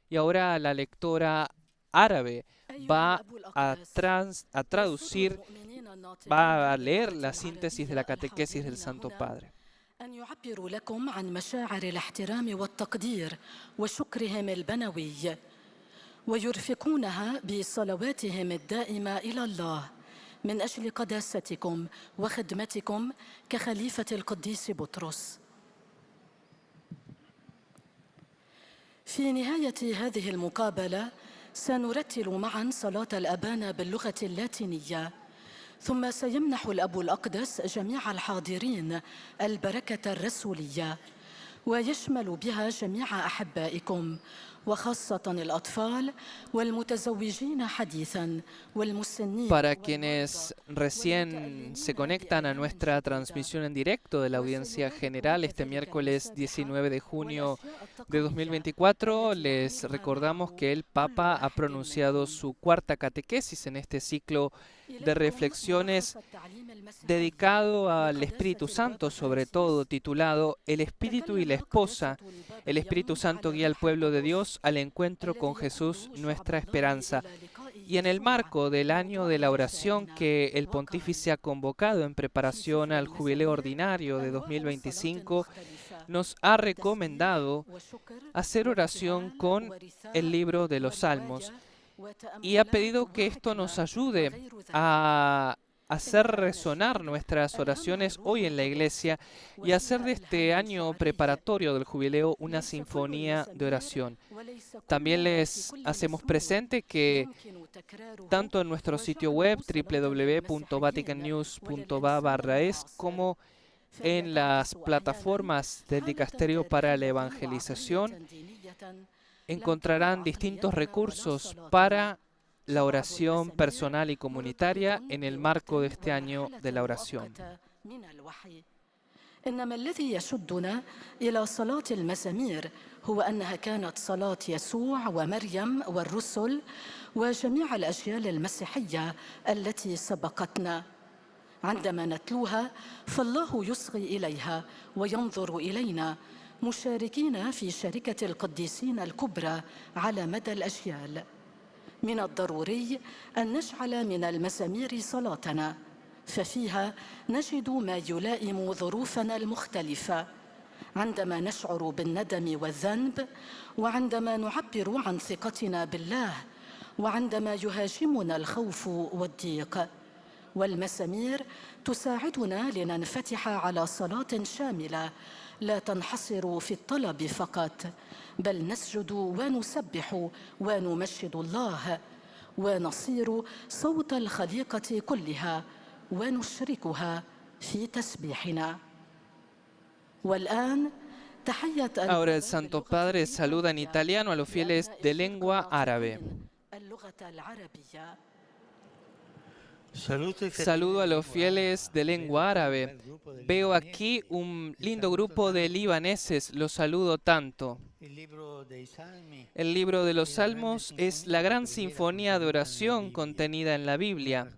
Y ahora la lectora árabe va a traducir, va a leer la síntesis de la catequesis del Santo Padre. أن يعبروا لكم عن مشاعر الاحترام والتقدير وشكرهم البنوي ويرفقونها بصلواتهم الدائمة إلى الله من أجل قداستكم وخدمتكم كخليفة القديس بطرس. في نهاية هذه المقابلة سنرتل معا صلاة الأبانا باللغة اللاتينية، ثم سيمنح الأب الأقدس جميع الحاضرين البركة الرسولية، ويشمل بها جميع أحبائكم وخاصة الأطفال والمتزوجين حديثاً والمسنين. Para quienes recién se conectan a nuestra transmisión en directo de la audiencia general este miércoles 19 de junio de 2024, les recordamos que el Papa ha pronunciado su cuarta catequesis en este ciclo de reflexiones dedicado al Espíritu Santo, sobre todo titulado El Espíritu y la Esposa. El Espíritu Santo guía al pueblo de Dios al encuentro con Jesús, nuestra esperanza. Y en el marco del año de la oración que el pontífice ha convocado en preparación al jubileo ordinario de 2025, nos ha recomendado hacer oración con el libro de los Salmos y ha pedido que esto nos ayude a hacer resonar nuestras oraciones hoy en la Iglesia y hacer de este año preparatorio del jubileo una sinfonía de oración. También les hacemos presente que tanto en nuestro sitio web www.vaticannews.va/es como en las plataformas del Dicasterio para la Evangelización encontrarán distintos recursos para la oración personal y comunitaria en el marco de este año de la oración. إنما الذي يشدنا إلى صلاة المزامير هو أنها كانت صلاة يسوع ومريم والرسل وجميع الأجيال المسيحية التي سبقتنا. عندما نتلوها فالله يصغي إليها وينظر إلينا مشاركين في شركة القديسين الكبرى على مدى الأجيال. من الضروري أن نجعل من المزامير صلاتنا، ففيها نجد ما يلائم ظروفنا المختلفة، عندما نشعر بالندم والذنب، وعندما نعبر عن ثقتنا بالله، وعندما يهاجمنا الخوف والضيق. والمزامير تساعدنا لننفتح على صلاة شاملة لا تنحصر في الطلب فقط، بل نسجد ونسبح ونمجد الله ونصير صوت الخليقة كلها ونشركها في تسبيحنا. والآن تحية Ahora el Santo Padre saluda en italiano a los fieles de lengua árabe. اللغة العربية. Saludo a los fieles de lengua árabe. Veo aquí un lindo grupo de libaneses, los saludo tanto. El libro de los Salmos es la gran sinfonía de oración contenida en la Biblia,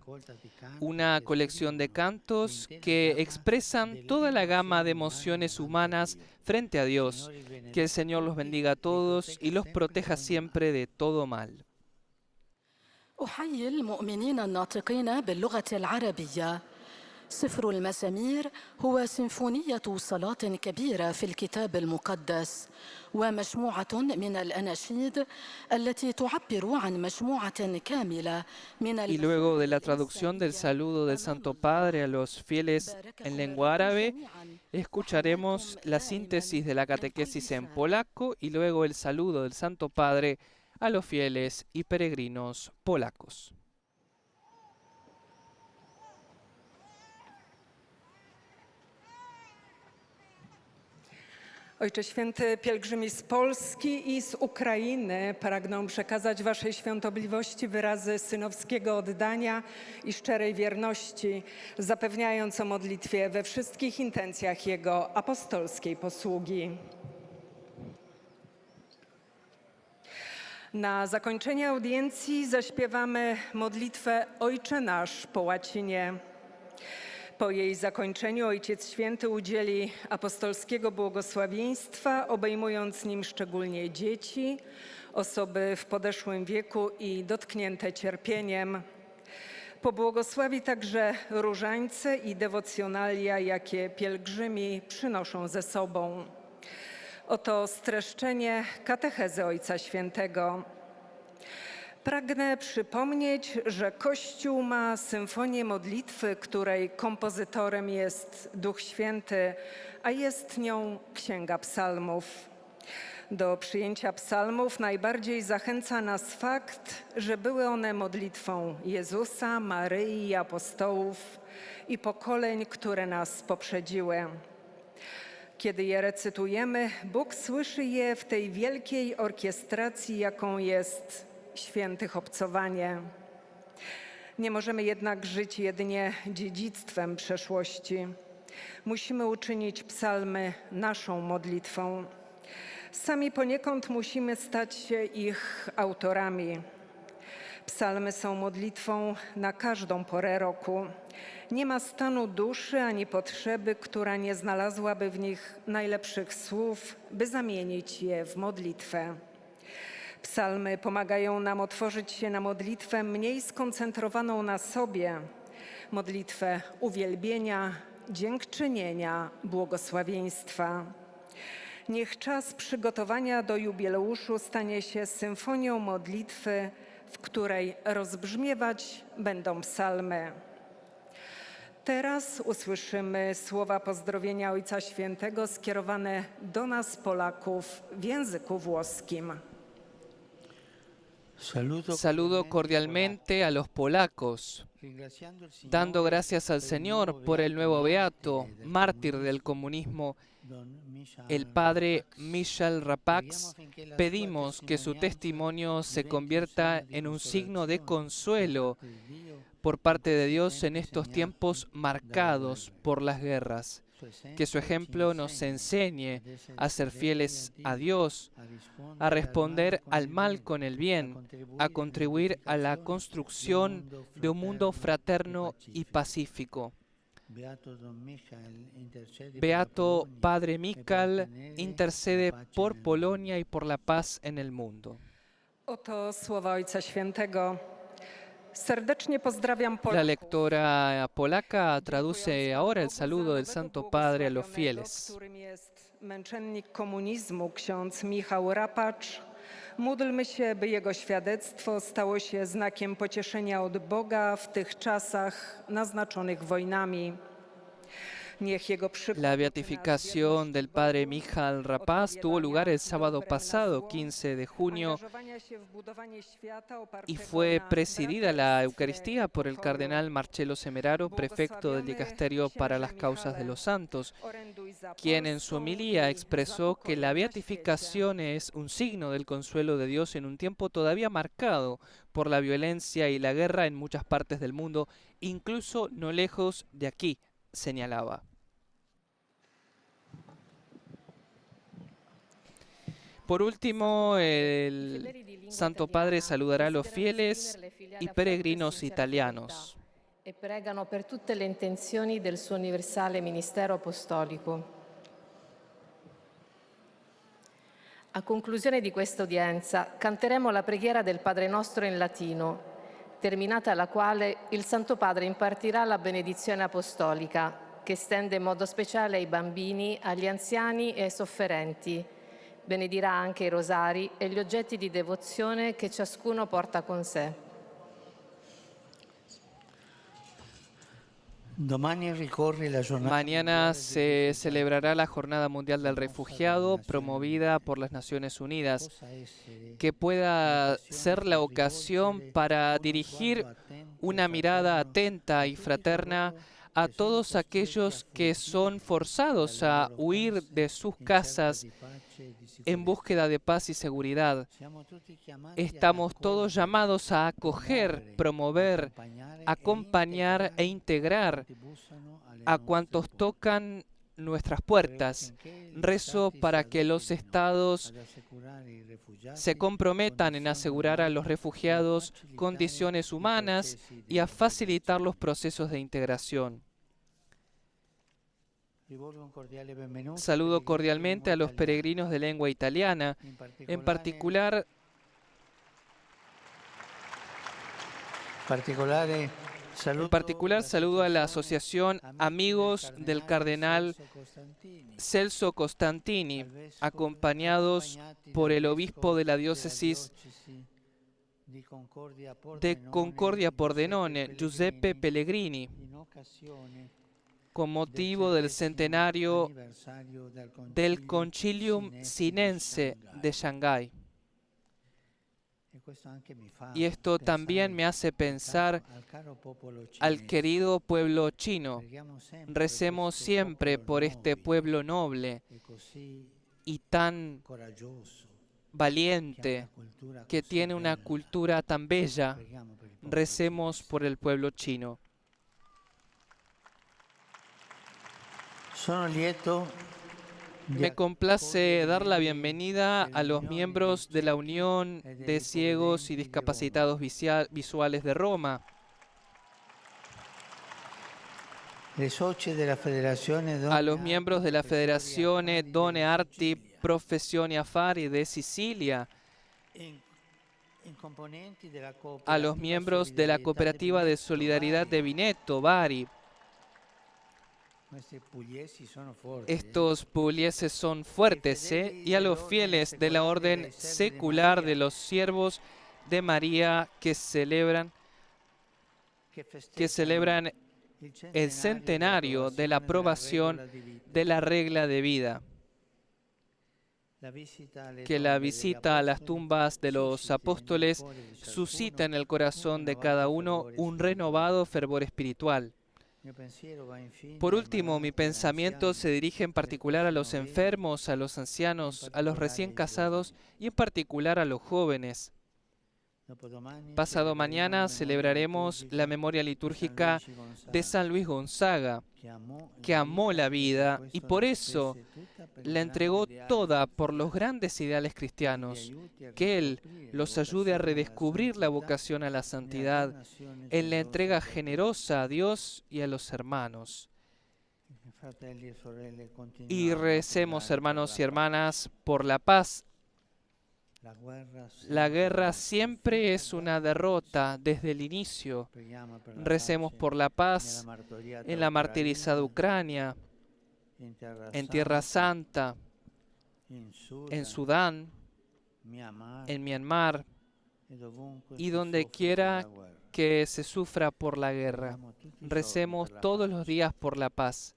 una colección de cantos que expresan toda la gama de emociones humanas frente a Dios. Que el Señor los bendiga a todos y los proteja siempre de todo mal. أحيي المؤمنين الناطقين باللغة العربية. سفر المزامير هو سيمفونية صلاة كبيرة في الكتاب المقدس ومجموعة من الأناشيد التي تعبر عن مجموعة كاملة من Y luego de la traducción del saludo del Santo Padre a los fieles en lengua árabe, escucharemos la síntesis de la catequesis en polaco y luego el saludo del Santo Padre a los fieles y peregrinos polacos. Ojcze Święty, pielgrzymi z Polski i z Ukrainy pragną przekazać Waszej Świątobliwości wyrazy synowskiego oddania i szczerej wierności, zapewniając o modlitwie we wszystkich intencjach Jego apostolskiej posługi. Na zakończenie audiencji zaśpiewamy modlitwę Ojcze Nasz po łacinie. Po jej zakończeniu Ojciec Święty udzieli apostolskiego błogosławieństwa, obejmując nim szczególnie dzieci, osoby w podeszłym wieku i dotknięte cierpieniem. Pobłogosławi także różańce i dewocjonalia, jakie pielgrzymi przynoszą ze sobą. Oto streszczenie katechezy Ojca Świętego. Pragnę przypomnieć, że Kościół ma symfonię modlitwy, której kompozytorem jest Duch Święty, a jest nią Księga Psalmów. Do przyjęcia psalmów najbardziej zachęca nas fakt, że były one modlitwą Jezusa, Maryi, apostołów i pokoleń, które nas poprzedziły. Kiedy je recytujemy, Bóg słyszy je w tej wielkiej orkiestracji, jaką jest świętych obcowanie. Nie możemy jednak żyć jedynie dziedzictwem przeszłości. Musimy uczynić psalmy naszą modlitwą. Sami poniekąd musimy stać się ich autorami. Psalmy są modlitwą na każdą porę roku. Nie ma stanu duszy ani potrzeby, która nie znalazłaby w nich najlepszych słów, by zamienić je w modlitwę. Psalmy pomagają nam otworzyć się na modlitwę mniej skoncentrowaną na sobie, modlitwę uwielbienia, dziękczynienia, błogosławieństwa. Niech czas przygotowania do jubileuszu stanie się symfonią modlitwy, w której rozbrzmiewać będą psalmy. Teraz usłyszymy słowa pozdrowienia Ojca Świętego skierowane do nas, Polaków, w języku włoskim. Saludo cordialmente a los polacos, dando gracias al Señor por el nuevo beato, mártir del comunismo, el padre Michal Rapax. Pedimos que su testimonio se convierta en un signo de consuelo por parte de Dios en estos tiempos marcados por las guerras. Que su ejemplo nos enseñe a ser fieles a Dios, a responder al mal con el bien, a contribuir a la construcción de un mundo fraterno y pacífico. Beato Padre Michal, intercede por Polonia y por la paz en el mundo. Oto słowa Ojca Świętego. Serdecznie pozdrawiam La Polaków. lectora polaca traduce ahora el saludo del Santo Padre a los fieles. Którym jest męczennik komunizmu, ksiądz Michał Rapacz. Módlmy się, by jego świadectwo stało się znakiem pocieszenia od Boga w tych czasach naznaczonych wojnami. Niech Jego przykład La beatificación del padre Michal Rapaz tuvo lugar el sábado pasado, 15 de junio, y fue presidida la Eucaristía por el cardenal Marcello Semeraro, prefecto del Dicasterio para las Causas de los Santos, quien en su homilía expresó que la beatificación es un signo del consuelo de Dios en un tiempo todavía marcado por la violencia y la guerra en muchas partes del mundo, incluso no lejos de aquí, señalaba. Por último, el Santo Padre saludará a los fieles y peregrinos italianos. E pregano per tutte le intenzioni del suo universale ministero apostolico. A conclusione di questa udienza canteremo la preghiera del Padre Nostro in latino, terminata la quale il Santo Padre impartirà la benedizione apostolica, che stende in modo speciale ai bambini, agli anziani e ai sofferenti. Benedirà anche i rosari e gli oggetti di devozione che ciascuno porta con sé. Mañana se celebrará la Jornada Mundial del Refugiado, promovida por las Naciones Unidas, que pueda ser la ocasión para dirigir una mirada atenta y fraterna a todos aquellos que son forzados a huir de sus casas en búsqueda de paz y seguridad. Estamos todos llamados a acoger, promover, acompañar e integrar a cuantos tocan nuestras puertas. Rezo para que los estados se comprometan en asegurar a los refugiados condiciones humanas y a facilitar los procesos de integración. Saludo cordialmente a los peregrinos de lengua italiana, en particular saludo a la asociación Amigos del Cardenal Celso Costantini, acompañados por el obispo de la diócesis de Concordia Pordenone, Giuseppe Pellegrini, con motivo del centenario del Concilium Sinense de Shanghái. Y esto también me hace pensar al querido pueblo chino. Recemos siempre por este pueblo noble y tan valiente, que tiene una cultura tan bella. Recemos por el pueblo chino. Me complace dar la bienvenida a los miembros de la Unión de Ciegos y Discapacitados Visuales de Roma, a los miembros de la Federazione Donne Arti Professioni Affari de Sicilia, a los miembros de la Cooperativa de Solidaridad de Vineto, Bari. Estos puglieses son fuertes, y a los fieles de la Orden Secular de los Siervos de María que celebran el centenario de la aprobación de la regla de vida. Que la visita a las tumbas de los apóstoles suscita en el corazón de cada uno un renovado fervor espiritual. Por último, mi pensamiento se dirige en particular a los enfermos, a los ancianos, a los recién casados y en particular a los jóvenes. Pasado mañana celebraremos la memoria litúrgica de San Luis Gonzaga, que amó la vida y por eso la entregó toda por los grandes ideales cristianos. Que Él los ayude a redescubrir la vocación a la santidad en la entrega generosa a Dios y a los hermanos. Y recemos, hermanos y hermanas, por la paz. La guerra siempre es una derrota desde el inicio. Recemos por la paz en la martirizada Ucrania, en Tierra Santa, en Sudán, en Myanmar y donde quiera que se sufra por la guerra. Recemos todos los días por la paz.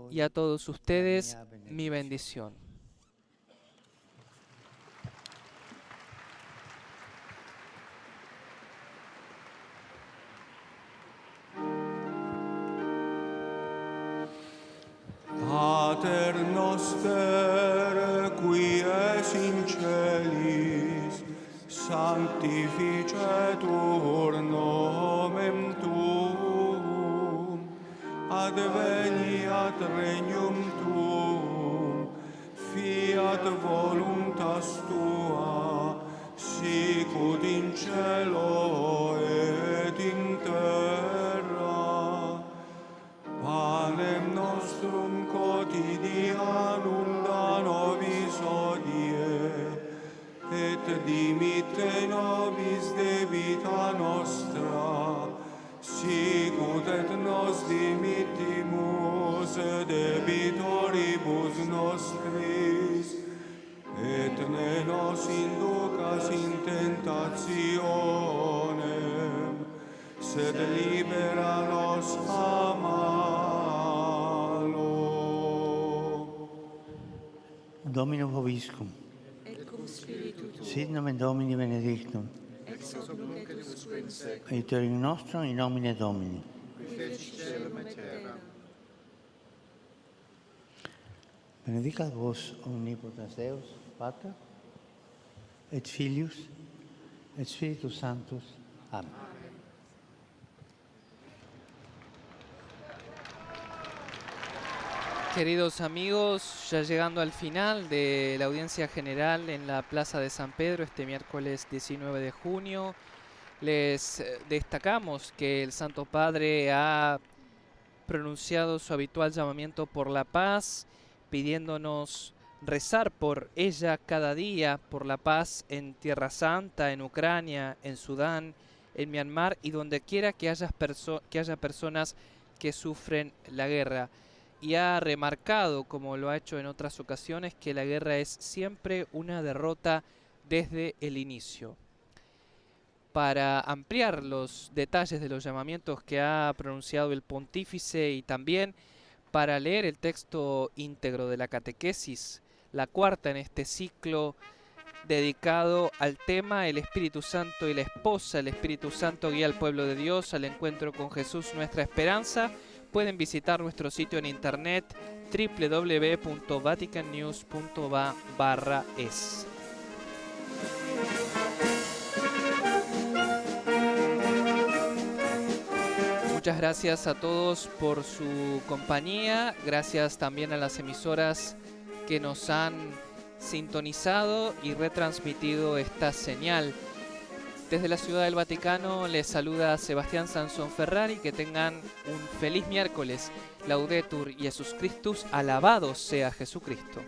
y a todos ustedes mi bendición. Pater noster, qui es in celis, sanctificetur nomen tuum, adveniat regnum tuum, fiat voluntas tua, sicut in cielo et in terra. Panem nostrum quotidianum da nobis hodie, et dimitte nobis debita nostra, sicut et nos dimittimus debitoribus nostris, et ne nos inducas in tentationem, sed libera nos a malo. Dominus vobiscum. Et cum spiritu tuo. Sit nomen Domini benedictum. Ex hoc nunc et usque in seculum. Aiuterium nostrum in nomine Domini. Qui fecit caelum et terra. Benedicat vos omnipotens Deus, Pater, et Filius, et Spiritus Sanctus. Amén. Queridos amigos, ya llegando al final de la audiencia general en la Plaza de San Pedro este miércoles 19 de junio, les destacamos que el Santo Padre ha pronunciado su habitual llamamiento por la paz, pidiéndonos rezar por ella cada día, por la paz en Tierra Santa, en Ucrania, en Sudán, en Myanmar y donde quiera que haya personas que sufren la guerra. Y ha remarcado, como lo ha hecho en otras ocasiones, que la guerra es siempre una derrota desde el inicio. Para ampliar los detalles de los llamamientos que ha pronunciado el pontífice y también para leer el texto íntegro de la catequesis, la cuarta en este ciclo dedicado al tema El Espíritu Santo y la esposa, el Espíritu Santo guía al pueblo de Dios al encuentro con Jesús, nuestra esperanza, pueden visitar nuestro sitio en internet www.vaticannews.va/es. Muchas gracias a todos por su compañía, gracias también a las emisoras que nos han sintonizado y retransmitido esta señal. Desde la Ciudad del Vaticano les saluda Sebastián Sansón Ferrari. Que tengan un feliz miércoles. Laudetur Jesus Christus. Alabado sea Jesucristo.